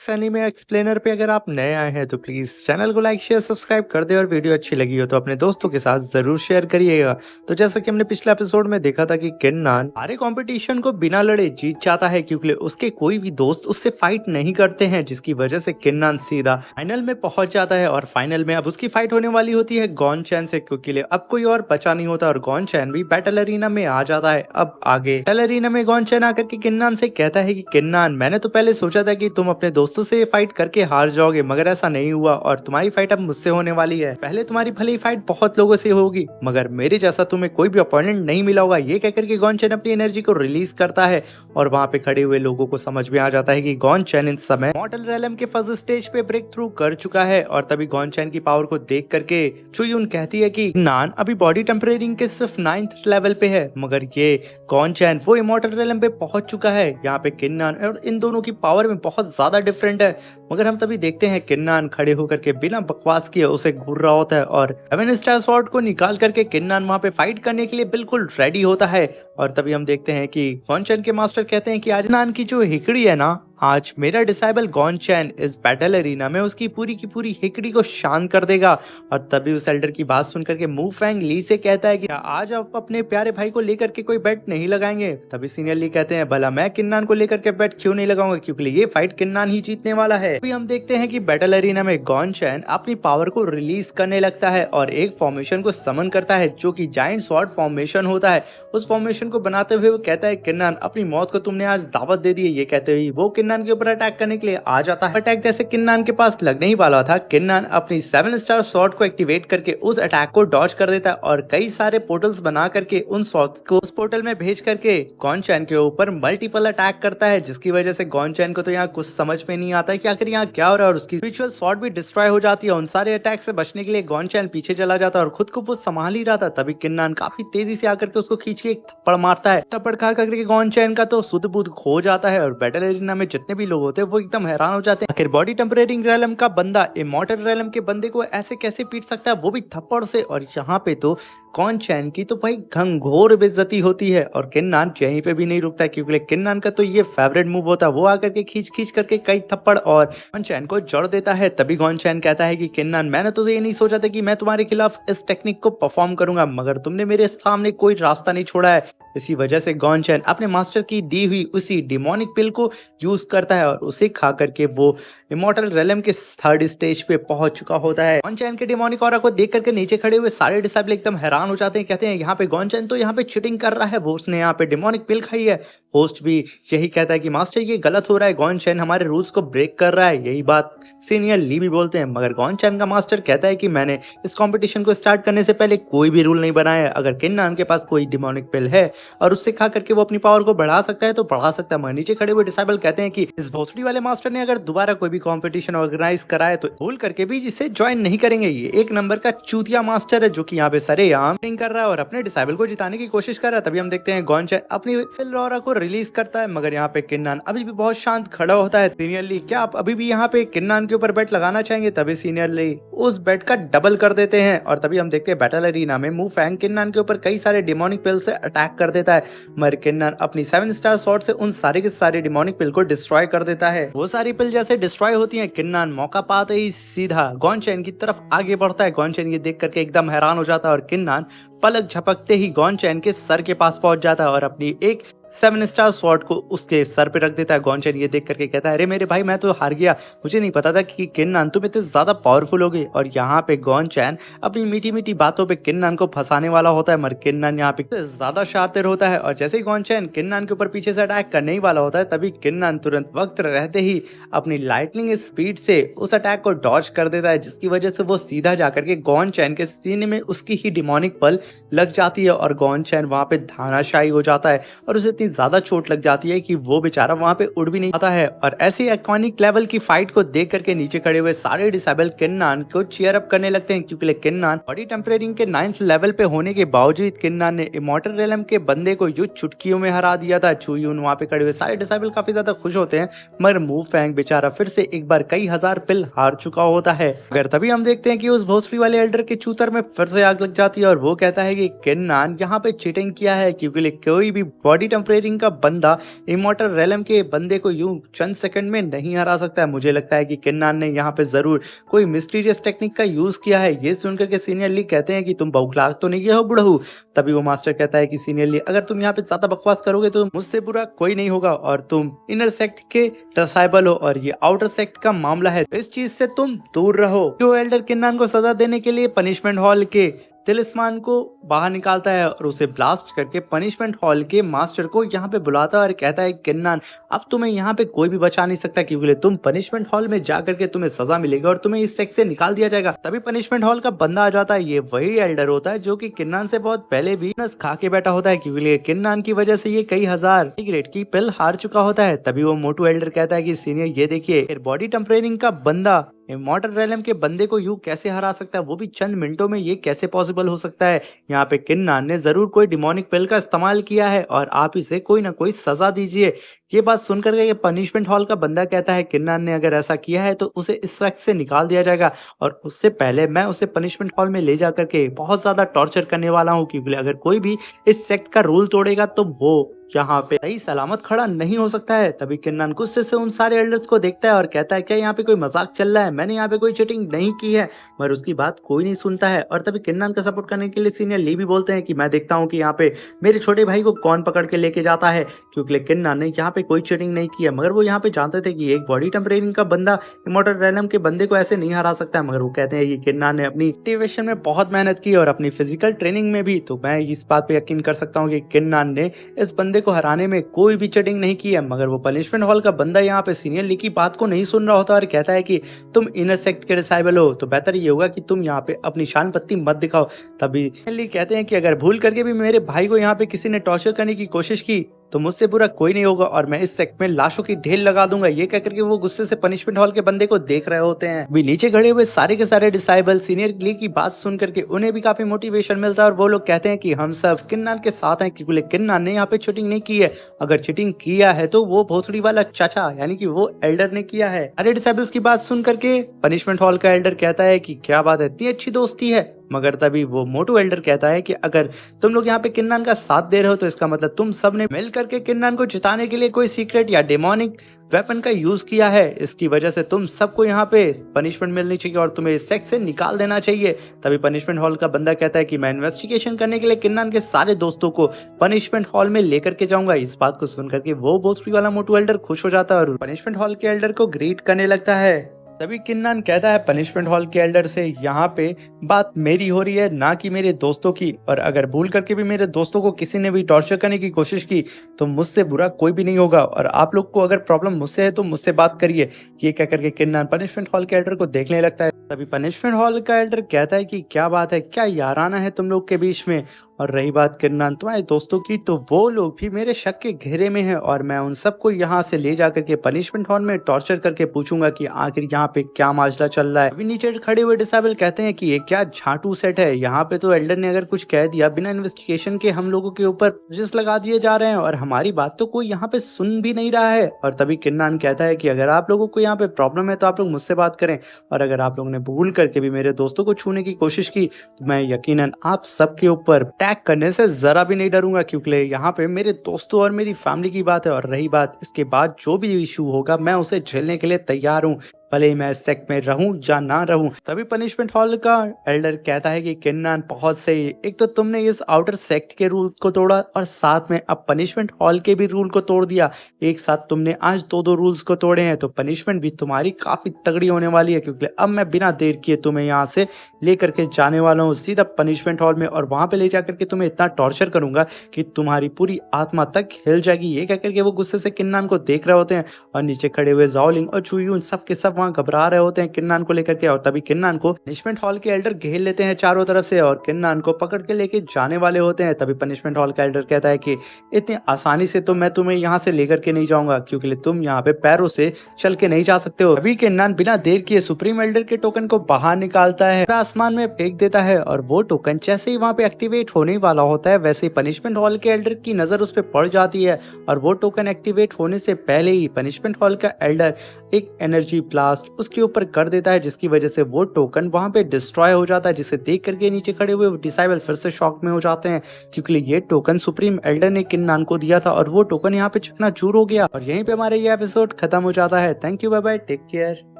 Anime explainer पे अगर आप नए आए हैं तो प्लीज़ चैनल को लाइक शेयर सब्सक्राइब कर दें और वीडियो अच्छी लगी हो तो अपने दोस्तों के साथ ज़रूर शेयर करिएगा। तो जैसा कि हमने पिछले एपिसोड में देखा था कि किन्नान सारे कंपटीशन को बिना लड़े जीत जाता है क्योंकि उसके कोई भी दोस्त उससे फाइट नहीं करते हैं, जिसकी वजह से किन्नान सीधा फाइनल में पहुंच जाता है। और फाइनल में अब उसकी फाइट होने वाली होती है गॉन चैन से, क्योंकि अब कोई और बचा नहीं होता और गॉन चैन भी बैटल अरीना में आ जाता है। अब आगे बैटल अरीना में गॉन चैन आकर के किन्नान से कहता है कि किन्नान, मैंने तो पहले सोचा था कि तुम अपने दोस्तों से फाइट करके हार जाओगे, मगर ऐसा नहीं हुआ और तुम्हारी फाइट अब मुझसे होने वाली है। पहले तुम्हारी भले ही फाइट बहुत लोगों से होगी, मगर मेरे जैसा तुम्हें कोई भी अपोनेंट नहीं मिला होगा। ये कहकर के गॉन चैन अपनी एनर्जी को रिलीज करता है और वहां पे खड़े हुए लोगों को समझ में आ जाता है कि गॉन चैन इस समय मॉर्टल रेलम के फर्स्ट स्टेज पे ब्रेक थ्रू कर चुका है। और तभी गॉन चैन की पावर को देख करके चुयून कहती है कि नान अभी बॉडी टेम्परेरिंग के सिर्फ 9th लेवल पे है, मगर ये गॉन चैन वो इमॉर्टल रेलम पे पहुंच चुका है। यहाँ पे किन्नान और इन दोनों की पावर में बहुत ज्यादा डिफरेंट है। मगर हम तभी देखते हैं किन्नान खड़े होकर के बिना बकवास किए उसे घूर रहा होता है और 7 स्टार स्वॉर्ड को निकाल करके किन्नान वहां पे फाइट करने के लिए बिल्कुल रेडी होता है। और तभी हम देखते हैं कि गॉन चैन के मास्टर कहते हैं कि आज नान की जो हिकड़ी है ना, आज मेरा डिसाइबल गॉन चैन इस बैटल एरिना में उसकी पूरी की पूरी हिकड़ी को शांत कर देगा। और तभी उस एल्डर की बात सुनकर के मू फैंग ली से कहता है कि आज आप अपने प्यारे भाई को लेकर के कोई बेट नहीं लगाएंगे। तभी सीनियर ली कहते हैं भला मैं किन्नान को लेकर के बेट क्यों नहीं लगाऊंगा, क्योंकि ये फाइट किन्नान ही जीतने वाला है। अभी हम देखते हैं कि बैटल एरिना में गॉन चैन अपनी पावर को रिलीज करने लगता है और एक फॉर्मेशन को समन करता है जो कि जायंट स्वॉर्ड फॉर्मेशन होता है। उस फॉर्मेशन को बनाते हुए वो कहता है किन्नान अपनी मौत को तुमने आज दावत दे दी है। ये कहते हुए वो किन्नान के ऊपर अटैक करने के लिए आ जाता है। अटैक जैसे किन्नान के पास लगने ही वाला था, किन्नान अपनी 7 स्टार स्वॉर्ड को एक्टिवेट करके उस अटैक को डॉज कर देता है और कई सारे पोर्टल्स बना करके उन स्वॉर्ड्स को उस पोर्टल में भेज करके गॉन चैन के ऊपर मल्टीपल अटैक करता है, जिसकी वजह से गॉन चैन को तो यहाँ कुछ समझ में नहीं आता है कि आखिर यहाँ क्या हो रहा है। और उसकी स्पिरिचुअल स्वॉर्ड भी डिस्ट्रॉय हो जाती है। उन सारे अटैक से बचने के लिए गॉन चैन पीछे चला जाता है और खुद को वो संभाल ही रहा था। तभी किन्नान काफी तेजी से आकर के उसको खींच के एक थप्पड़ मारता है। थप्पड़ खा करके गॉन चैन का तो सुध बुध खो जाता है और बैटल एरिना में जितने भी लोग होते हैं वो एकदम हैरान हो जाते हैं। आखिर बॉडी टेम्परेरिंग रेलम का बंदा इमॉर्टल रेलम के बंदे को ऐसे कैसे पीट सकता है, वो भी थप्पड़ से। और यहाँ पे तो गॉन चैन की तो भाई घंघोर बेइज्जती होती है और किन्नान यहीं पे भी नहीं रुकता है, क्योंकि किन्नान का तो ये फेवरेट मूव होता है। वो आकर के खींच खींच करके कई थप्पड़ और गॉन चैन को जड़ देता है। तभी गॉन चैन कहता है कि किन्नान, मैंने तो ये नहीं सोचा था कि मैं तुम्हारे खिलाफ इस टेक्निक को परफॉर्म करूंगा, मगर तुमने मेरे सामने कोई रास्ता नहीं छोड़ा है। इसी वजह से गॉन चैन अपने मास्टर की दी हुई उसी डिमोनिक पिल को यूज करता है और उसे खा करके वो इमॉर्टल रेलम के 3rd स्टेज पे पहुंच चुका होता है। गॉन चैन के डिमोनिक ऑरा को देख करके नीचे खड़े हुए सारे डिसाइबल एकदम हैरान हो जाते हैं। कहते हैं यहाँ पे गॉन चैन तो यहाँ पे चीटिंग कर रहा है, वो उसने यहाँ पे डिमोनिक पिल खाई है। होस्ट भी यही कहता है कि मास्टर ये गलत हो रहा है, गॉन चैन हमारे रूल्स को ब्रेक कर रहा है। यही बात सीनियर ली भी बोलते हैं, मगर गॉन चैन का मास्टर कहता है कि मैंने इस कंपटीशन को स्टार्ट करने से पहले कोई भी रूल नहीं बनाया है। अगर किन्नान के पास कोई डिमोनिक पिल है और उससे खा करके वो अपनी पावर को बढ़ा सकता है तो बढ़ा सकता है। मगर नीचे खड़े हुए डिसाइबल कहते हैं कि इस भोसड़ी वाले मास्टर ने अगर दोबारा कोई भी कंपटीशन ऑर्गेनाइज कराए तो भूल करके भी जिसे ज्वाइन नहीं करेंगे। ये एक नंबर का चूतिया मास्टर है जो कि यहाँ पे सरेआम कर रहा है और अपने डिसाइबल को जिताने की कोशिश कर रहा है। तभी हम देखते हैं गॉन चैन अपनी फिल रॉरा को रिलीज करता है, मगर यहाँ पे किन्नान अभी भी बहुत शांत खड़ा होता है। सीनियर ली, क्या आप अभी भी यहाँ पे किन्नान के ऊपर बेट लगाना चाहेंगे? तभी सीनियर ली उस बेट का डबल कर देते हैं और तभी हम देखते हैं बैटल एरिना में मू फैंग किन्नान के ऊपर कई सारे डिमोनिक पिल से अटैक कर देता है, मगर किन्नान अपनी 7 स्टार स्वॉर्ड से उन सारे के सारे डिमोनिक पिल को डिस्ट्रॉय कर देता है। वो सारी पिल जैसे डिस्ट्रॉय होती है, किन्नान मौका पाते ही सीधा गॉन चैन की तरफ आगे बढ़ता है। गॉन चैन ये देख करके एकदम हैरान हो जाता है और किन्नान पलक झपकते ही गॉन चैन के सर के पास पहुंच जाता है और अपनी एक 7 स्टार स्वॉर्ड को उसके सर पे रख देता है। गॉन चैन ये देख करके कहता है, अरे मेरे भाई मैं तो हार गया, मुझे नहीं पता था कि किन्नान तुम इतने ज्यादा पावरफुल होगे। और यहाँ पे गॉन चैन अपनी मीठी मीठी बातों पे किन्नान को फंसाने वाला होता है, मगर किन्नान यहाँ पे ज्यादा शातिर होता है और जैसे ही गॉन चैन किन्नान के ऊपर पीछे से अटैक करने ही वाला होता है तभी किन्नान तुरंत वक्त रहते ही अपनी लाइटनिंग स्पीड से उस अटैक को डॉज कर देता है, जिसकी वजह से वो सीधा जाकर के गॉन चैन के सीने में उसकी ही डिमोनिक पल लग जाती है और गॉन चैन वहां पे धानाशाही हो जाता है और उसे इतनी ज्यादा चोट लग जाती है कि वो बेचारा वहां पे उड़ भी नहीं पाता है। और ऐसी आइकॉनिक लेवल की फाइट को देख करके नीचे खड़े हुए सारे डिसेबल किन्नान को चीयर अप करने लगते हैं, क्योंकि किन्नान बॉडी टेम्परेरिंग के 9th लेवल पे होने के बावजूद किन्नान ने इमॉर्टल रेलम के बंदे को यूं चुटकियों में हरा दिया था। चुयून वहां पे खड़े हुए सारे डिसेबल काफी ज्यादा खुश होते हैं, मगर मू फैंग बेचारा फिर से एक बार कई हजार पिल हार चुका होता है। अगर तभी हम देखते हैं कि उस भोसड़ी वाले एल्डर के चूतर में फिर से आग लग जाती है और वो कहता है कि किन्नान यहाँ पे चीटिंग किया है, क्योंकि कोई भी बॉडी टेम्परेचर टेम्परेरिंग का बंदा इमॉर्टल रेलम के बंदे को यूं चंद सेकंड में नहीं हरा सकता है। मुझे लगता है कि किन्नान ने यहाँ पे जरूर कोई मिस्टीरियस टेक्निक का यूज किया है। ये सुनकर के सीनियर ली कहते हैं कि तुम बौखलाहट तो नहीं गए हो बुढ़ऊ। तभी वो मास्टर कहता है कि सीनियर ली, अगर तुम यहाँ पे ज्यादा बकवास करोगे तो मुझसे बुरा कोई नहीं होगा, और तुम इनर सेक्ट के डिसाइबल हो और ये आउटर सेक्ट का मामला है, इस चीज से तुम दूर रहो। जो एल्डर किन्नान को सजा देने के लिए पनिशमेंट हॉल के तिलिस्मान को बाहर निकालता है और उसे ब्लास्ट करके पनिशमेंट हॉल के मास्टर को यहाँ पे बुलाता है और कहता है किन्नान, अब तुम्हें यहाँ पे कोई भी बचा नहीं सकता, क्योंकि तुम पनिशमेंट हॉल में जा करके तुम्हें सजा मिलेगी और तुम्हें इस सेक्ट से निकाल दिया जाएगा। तभी पनिशमेंट हॉल का बंदा आ जाता है। ये वही एल्डर होता है जो कि किन्नान से बहुत पहले भी नस खा के बैठा होता है, क्योंकि किन्नान की वजह से ये कई हजार ग्रेड की पिल हार चुका होता है। तभी वो मोटू एल्डर कहता है कि सीनियर ये देखिए, बॉडी टेम्परेरिंग का बंदा इमॉर्टल रेलम के बंदे को यूं कैसे हरा सकता है, वो भी चंद मिनटों में, ये कैसे पॉसिबल हो सकता है। यहाँ पे किन्नान ने जरूर कोई डिमोनिक पिल का इस्तेमाल किया है और आप इसे कोई ना कोई सजा दीजिए। ये बात सुनकर के पनिशमेंट हॉल का बंदा कहता है किन्नान ने अगर ऐसा किया है तो उसे इस सेक्ट से निकाल दिया जाएगा, और उससे पहले मैं उसे पनिशमेंट हॉल में ले जा करके बहुत ज्यादा टॉर्चर करने वाला हूँ, क्योंकि अगर कोई भी इस सेक्ट का रूल तोड़ेगा तो वो यहाँ पे सही सलामत खड़ा नहीं हो सकता है। तभी किन्नान गुस्से से उन सारे एल्डर्स को देखता है और कहता है क्या यहाँ पे कोई मजाक चल रहा है, मैंने यहाँ पे कोई चीटिंग नहीं की है, मगर उसकी बात कोई नहीं सुनता है। और तभी किन्नान का सपोर्ट करने के लिए सीनियर ली भी बोलते हैं कि मैं देखता हूँ कि यहाँ पे मेरे छोटे भाई को कौन पकड़ के लेके जाता है, क्योंकि किन्नान ने यहाँ पे कोई चीटिंग नहीं की है। मगर वो यहाँ पे जानते थे कि एक बॉडी टेम्परेरिंग का बंदा इमॉर्टल रेलम के बंदे को ऐसे नहीं हरा सकता है, मगर वो कहते हैं कि किन्नान ने अपनी मोटिवेशन में बहुत मेहनत की और अपनी फिजिकल ट्रेनिंग में भी, तो मैं इस बात पे यकीन कर सकता हूँ कि किन्नान ने इस बंदे को हराने में कोई भी चीटिंग नहीं की है। मगर वो पनिशमेंट हॉल का बंदा यहाँ पे सीनियर ली की बात को नहीं सुन रहा होता और कहता है कि तुम इनर सेक्ट के डिसाइबल हो, तो बेहतर ये होगा कि तुम यहाँ पे अपनी शान पत्ती मत दिखाओ। तभी ली कहते हैं कि अगर भूल करके भी मेरे भाई को यहाँ पे किसी ने टॉर्चर करने की कोशिश की तो मुझसे बुरा कोई नहीं होगा और मैं इस सेक्ट में लाशों की ढेर लगा दूंगा। ये कहकर के वो गुस्से से पनिशमेंट हॉल के बंदे को देख रहे होते हैं। भी नीचे खड़े हुए सारे के सारे डिसाइबल सीनियर ली की बात सुन करके उन्हें भी काफी मोटिवेशन मिलता है और वो लोग कहते हैं कि हम सब किन्नान के साथ हैं, क्योंकि किन्नान ने यहाँ पे चीटिंग नहीं की है। अगर चीटिंग किया है तो वो भोसड़ी वाला चाचा यानी कि वो एल्डर ने किया है। अरे डिसाइबल्स की बात सुन करके पनिशमेंट हॉल का एल्डर कहता है कि क्या बात है, इतनी अच्छी दोस्ती है। मगर तभी वो मोटू एल्डर कहता है कि अगर तुम लोग यहाँ पे किन्नान का साथ दे रहे हो तो इसका मतलब तुम सब ने मिल करके किन्नान को जिताने के लिए कोई सीक्रेट या डेमोनिक वेपन का यूज किया है। इसकी वजह से तुम सबको यहाँ पे पनिशमेंट मिलनी चाहिए और तुम्हें इस सेक्ट से निकाल देना चाहिए। तभी पनिशमेंट हॉल का बंदा कहता है कि मैं इन्वेस्टिगेशन करने के लिए किन्नान के सारे दोस्तों को पनिशमेंट हॉल में लेकर के जाऊंगा। इस बात को सुनकर के वो भोसड़ी वाला मोटू एल्डर खुश हो जाता है और पनिशमेंट हॉल के एल्डर को ग्रीट करने लगता है। तभी किन्नान कहता है पनिशमेंट हॉल के एल्डर से, यहाँ पे बात मेरी हो रही है ना कि मेरे दोस्तों की, और अगर भूल करके भी मेरे दोस्तों को किसी ने भी टॉर्चर करने की कोशिश की तो मुझसे बुरा कोई भी नहीं होगा, और आप लोग को अगर प्रॉब्लम मुझसे है तो मुझसे बात करिए। ये कह करके किन्नान पनिशमेंट हॉल के एल्डर को देखने लगता है। तभी पनिशमेंट हॉल का एल्डर कहता है कि क्या बात है, क्या याराना है तुम लोग के बीच में, और रही बात किन्नान तुम्हारे दोस्तों की, तो वो लोग भी मेरे शक के घेरे में हैं और मैं उन सबको यहाँ से ले जाकर के पनिशमेंट हॉल में टॉर्चर करके पूछूंगा कि आखिर यहाँ पे क्या मामला चल रहा है। अभी नीचे खड़े हुए डिसेबल कहते हैं कि ये क्या झाटू सेट है, यहाँ पे तो एल्डर ने अगर कुछ कह दिया बिना इन्वेस्टिगेशन के हम लोगों के ऊपर चार्जेस लगा दिए जा रहे हैं और हमारी बात तो कोई यहाँ पे सुन भी नहीं रहा है। और तभी किन्नान कहता है कि अगर आप लोगों को यहाँ पे प्रॉब्लम है तो आप लोग मुझसे बात करें, और अगर आप लोगों ने भूल करके भी मेरे दोस्तों को छूने की कोशिश की तो मैं यकीनन आप सबके ऊपर अटैक करने से जरा भी नहीं डरूंगा, क्योंकि यहाँ पे मेरे दोस्तों और मेरी फैमिली की बात है। और रही बात इसके बाद जो भी इशू होगा मैं उसे झेलने के लिए तैयार हूँ, भले ही मैं इस सेक्ट में रहूं या ना रहूं। तभी पनिशमेंट हॉल का एल्डर कहता है कि किन्नान बहुत सही, एक तो तुमने इस आउटर सेक्ट के रूल को तोड़ा और साथ में अब पनिशमेंट हॉल के भी रूल को तोड़ दिया। एक साथ तुमने आज दो रूल्स को तोड़े हैं, तो पनिशमेंट भी तुम्हारी काफी तगड़ी होने वाली है, क्योंकि अब मैं बिना देर किए तुम्हें यहाँ से लेकर के जाने वाला हूँ सीधा पनिशमेंट हॉल में, और वहां पे ले जाकर के तुम्हें इतना टॉर्चर करूंगा कि तुम्हारी पूरी आत्मा तक हिल जाएगी। ये कहकर के वो गुस्से से किन्नान को देख रहे होते हैं और नीचे खड़े हुए जाओलिंग और चुयून सब के सब वहां घबरा रहे होते हैं किन्नान को लेकर के। और तभी किन्नान को पनिशमेंट हॉल के एल्डर घेर लेते हैं चारों तरफ से और किन्नान को पकड़ के लेके जाने वाले होते हैं। तभी पनिशमेंट हॉल का एल्डर कहता है कि इतनी आसानी से तो मैं तुम्हें यहाँ से लेकर के नहीं जाऊंगा, क्योंकि तुम यहाँ पे पैरों से चल के नहीं जा सकते हो। अभी किन्नान बिना देर किए सुप्रीम एल्डर के टोकन को बाहर निकालता है, आसमान में फेंक देता है, और वो टोकन जैसे ही वहां पे एक्टिवेट होने वाला होता है वैसे ही पनिशमेंट हॉल के एल्डर की नजर उस पर पड़ जाती है, और वो टोकन एक्टिवेट होने से पहले ही पनिशमेंट हॉल का एल्डर एक एनर्जी ब्लास्ट ब्लास्ट उसके ऊपर कर देता है, जिसकी वजह से वो टोकन वहां पे डिस्ट्रॉय हो जाता है, जिसे देख करके नीचे खड़े हुए डिसाइबल फिर से शॉक में हो जाते हैं, क्योंकि ये टोकन सुप्रीम एल्डर ने किन्नान को दिया था और वो टोकन यहाँ पे चकनाचूर हो गया। और यहीं पे हमारा ये एपिसोड खत्म हो जाता है। Thank you, bye bye, take care.